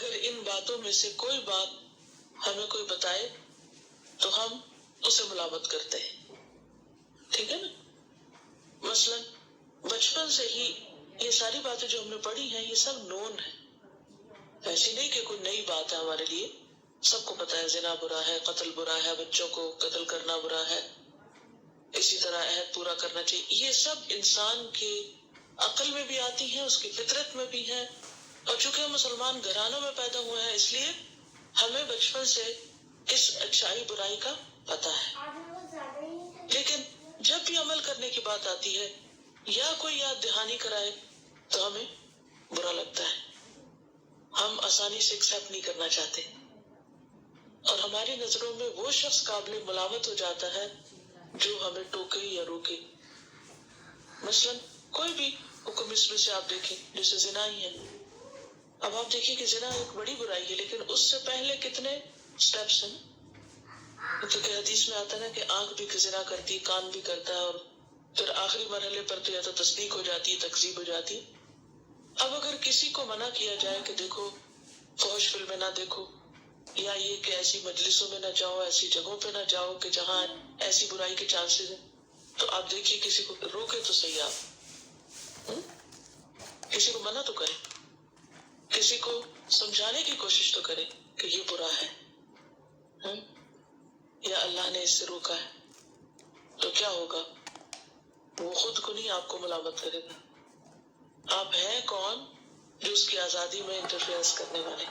اگر ان باتوں میں سے کوئی بات ہمیں کوئی بتائے تو ہم اسے ملامت کرتے ہیں. ٹھیک ہے نا؟ مثلا بچپن سے ہی یہ ساری باتیں جو ہم نے پڑھی ہیں یہ سب نون ہے. ایسی نہیں کہ کوئی نئی بات ہے ہمارے لیے. سب کو پتا ہے زنا برا ہے، قتل برا ہے، بچوں کو قتل کرنا برا ہے، اسی طرح عہد پورا کرنا چاہیے. یہ سب انسان کے عقل میں بھی آتی ہیں، اس کی فطرت میں بھی ہے. اور چونکہ ہم مسلمان گھرانوں میں پیدا ہوئے ہیں اس لیے ہمیں بچپن سے اس اچھائی برائی کا پتا ہے. لیکن جب بھی عمل کرنے کی بات آتی ہے یا کوئی یاد دہانی کرائے تو ہمیں برا لگتا ہے. ہم آسانی سے ایکسپٹ نہیں کرنا چاہتے اور ہماری نظروں میں وہ شخص قابل ملامت ہو جاتا ہے جو ہمیں ٹوکے یا روکے. مثلا کوئی بھی حکم اس میں سے آپ دیکھیں جیسے زنا ہی ہے. اب آپ دیکھیں کہ زنا ایک بڑی برائی ہے لیکن اس سے پہلے کتنے سٹیپس ہیں. کیونکہ حدیث میں آتا ہے نا کہ آنکھ بھی زنا کرتی، کان بھی کرتا ہے، اور پھر آخری مرحلے پر تو یا تو تصدیق ہو جاتی ہے، تکذیب ہو جاتی. اب اگر کسی کو منع کیا جائے کہ دیکھو فحش فلمیں نہ دیکھو، یا یہ کہ ایسی مجلسوں میں نہ جاؤ، ایسی جگہوں پہ نہ جاؤ کہ جہاں ایسی برائی کے چانسز ہیں، تو آپ دیکھیے کسی کو روکے تو صحیح، آپ کسی کو منع تو کریں، کسی کو سمجھانے کی کوشش تو کریں کہ یہ برا ہے یا اللہ نے اس سے روکا ہے. تو کیا ہوگا؟ وہ خود کو نہیں آپ کو ملامت کرے گا. آپ ہیں کون جو اس کی آزادی میں انٹرفیئرنس کرنے والے،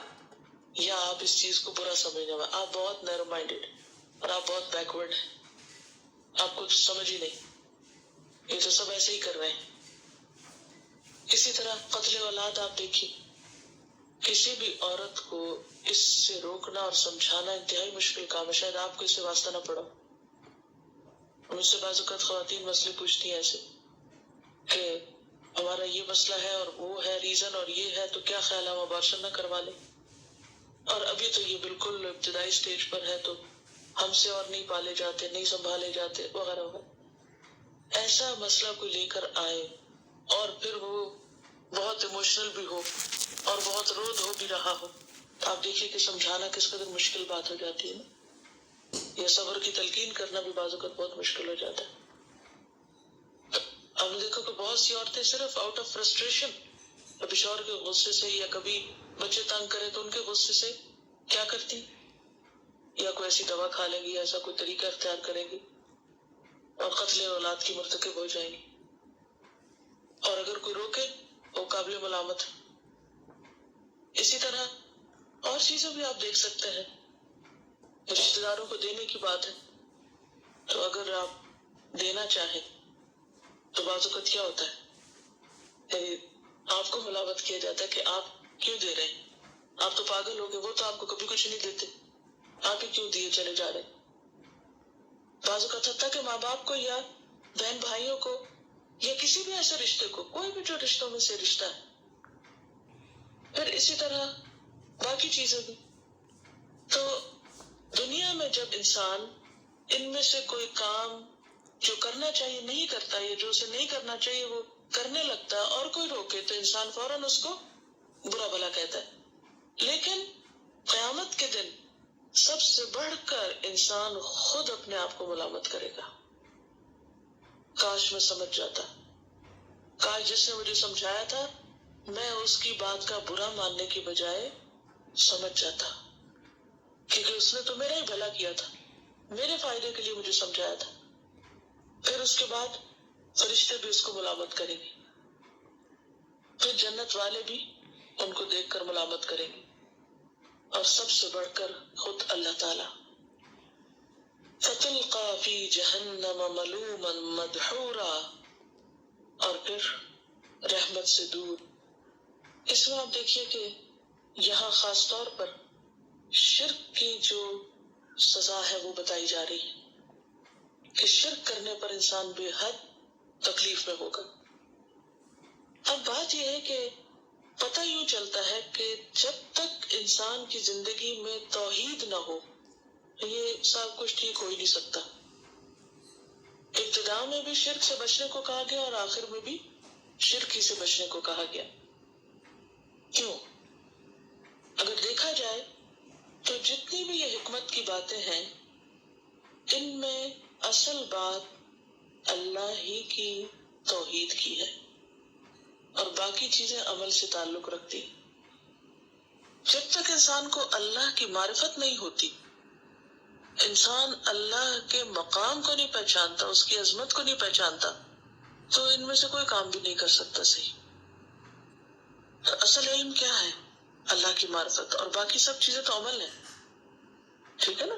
یا آپ اس چیز کو برا سمجھنے والے؟ آپ بہت نیرو مائنڈیڈ اور آپ بہت بیکورڈ ہیں. آپ کو سمجھ ہی نہیں، یہ تو سب ایسے ہی کر رہے ہیں. اسی طرح قتل اولاد آپ دیکھیے، کسی بھی عورت کو اس سے روکنا اور سمجھانا انتہائی مشکل کام ہے. شاید آپ کو اس سے واسطہ نہ پڑو. مجھ سے بعض اوقات خواتین مسئلے پوچھتی ہیں ایسے کہ ہمارا یہ مسئلہ ہے اور وہ ہے ریزن اور یہ ہے، تو کیا خیال ہے ہم ابارشن نہ کروا لیں، اور ابھی تو یہ بالکل ابتدائی سٹیج پر ہے تو ہم سے اور نہیں پالے جاتے، نہیں سنبھالے جاتے وغیرہ وغیرہ. ایسا مسئلہ کوئی لے کر آئے اور پھر وہ بہت ایموشنل بھی ہو اور بہت رو دھو بھی رہا ہو، تو آپ دیکھیے کہ سمجھانا کس قدر مشکل بات ہو جاتی ہے نا. یا صبر کی تلقین کرنا بھی بعض اوقات بہت مشکل ہو جاتا ہے. آپ نے دیکھو کہ بہت سی عورتیں صرف آؤٹ آف فرسٹریشن، کبھی شوہر کے غصے سے یا کبھی بچے تنگ کرے تو ان کے غصے سے کیا کرتی، یا کوئی ایسی دوا کھا لیں گی، ایسا کوئی طریقہ اختیار کریں گی اور قتل اولاد کی مرتکب ہو جائیں گی. اور اگر کوئی روکے وہ قابل ملامت ہے. اسی طرح اور چیزیں بھی آپ دیکھ سکتے ہیں. رشتہ داروں کو دینے کی بات ہے تو اگر آپ دینا چاہیں تو بعض اوقات کیا ہوتا ہے، آپ کو ملامت کیا جاتا ہے کہ آپ کیوں دے رہے ہیں، آپ تو پاگل ہو گئے، وہ تو آپ کو کبھی کچھ نہیں دیتے، آپ ہی کیوں دیے چلے جا رہے. بعض اوقات حتیٰ کہ ماں باپ کو یا بہن بھائیوں کو یا کسی بھی ایسے رشتے کو، کوئی بھی جو رشتوں میں سے رشتہ ہے. پھر اسی طرح باقی چیزیں بھی. تو دنیا میں جب انسان ان میں سے کوئی کام جو کرنا چاہیے نہیں کرتا، یا جو اسے نہیں کرنا چاہیے وہ کرنے لگتا ہے اور کوئی روکے تو انسان فوراً اس کو برا بھلا کہتا ہے. لیکن قیامت کے دن سب سے بڑھ کر انسان خود اپنے آپ کو ملامت کرے گا. کاش میں سمجھ جاتا، کاش جس نے مجھے سمجھایا تھا میں اس کی بات کا برا ماننے کی بجائے سمجھ جاتا، کیونکہ اس نے تو میرا ہی بھلا کیا تھا، میرے فائدے کے لیے مجھے سمجھایا تھا. پھر اس کے بعد فرشتے بھی اس کو ملامت کریں گے، پھر جنت والے بھی ان کو دیکھ کر ملامت کریں گے، اور سب سے بڑھ کر خود اللہ تعالی. فَتُلْقَى فِي جَهَنَّمَ مَلُومًا مَدْحُورًا، اور پھر رحمت سے دور. اس میں آپ دیکھیے کہ یہاں خاص طور پر شرک کی جو سزا ہے وہ بتائی جا رہی ہے کہ شرک کرنے پر انسان بے حد تکلیف میں ہوگا. اب بات یہ ہے کہ پتہ یوں چلتا ہے کہ جب تک انسان کی زندگی میں توحید نہ ہو یہ سب کچھ ٹھیک ہو ہی نہیں سکتا. ابتدا میں بھی شرک سے بچنے کو کہا گیا اور آخر میں بھی شرک ہی سے بچنے کو کہا گیا. کیوں؟ اگر دیکھا جائے تو جتنی بھی یہ حکمت کی باتیں ہیں ان میں اصل بات اللہ ہی کی توحید کی ہے اور باقی چیزیں عمل سے تعلق رکھتی. جب تک انسان کو اللہ کی معرفت نہیں ہوتی، انسان اللہ کے مقام کو نہیں پہچانتا، اس کی عظمت کو نہیں پہچانتا، تو ان میں سے کوئی کام بھی نہیں کر سکتا صحیح. تو اصل علم کیا ہے؟ اللہ کی معرفت، اور باقی سب چیزیں تو عمل ہیں. ٹھیک ہے نا؟